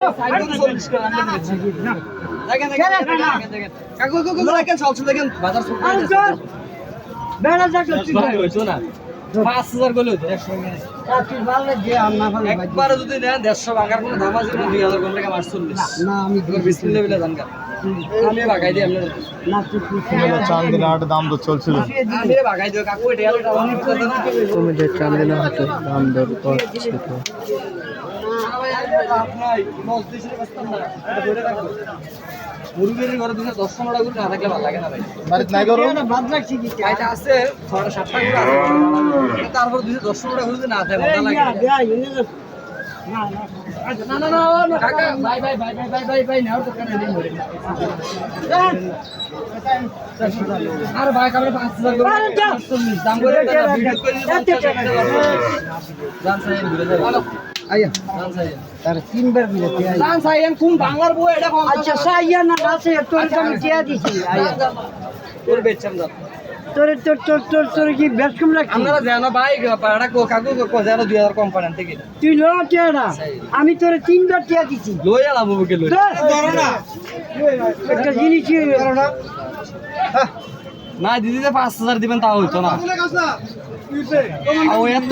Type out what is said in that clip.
5000 গলে একবারে যদি নেন 150 ভাঙার কোনো দাম আছে 2000 কোন টাকা মাস চলবে না আমি বিসমিল্লাহ বিলা জানকা আমি ভাগাই দিই আপনার না চান্দিনা হাটে দাম তো চলছিল আমি ভাগাই দিও কাকু এটা অনেক কথা না তুমি যে চান্দিনা হাটে দাম দর করছে তো আপনার মজলিসের বস্তা না এটা ধরে রাখো মুরগির ঘরে দিনে 10 টাকা করে না থাকলে ভালো লাগে না ভাই বাড়িতে নাই করো না বাদ রাখছি কি এটা আছে 6 7 টাকা করে আছে তারপর দিনে 10 টাকা করে না থাকে ভালো লাগে না না না না কাকা ভাই নাও তো কানে দিন ধরে আর ভাই কামরে 5000 করে দাম করে ভিডিও করে জান সাহেব ঘুরে যাও আইয়া জান সাহেব তার তিনবার বিরতি আইয়া জান সাহেব কোন বাংলার বই এটা আচ্ছা সাইয়া না আছে তোর আমি দিয়া দিছি আইয়া তোর বেচছাম দাও তোর কি বেশ কম লাগছে আমরা জানো ভাই পাড়া কাকু জানো 2000 কোম্পানি থেকে তুই লো টিয়াটা আমি তোরে তিনবার টিয়া দিছি লই আলা বাবুকে লই ধরো না একটা জিনিস ধরো না না দিদি 5000 দিবেন তাও হইতো না ও এত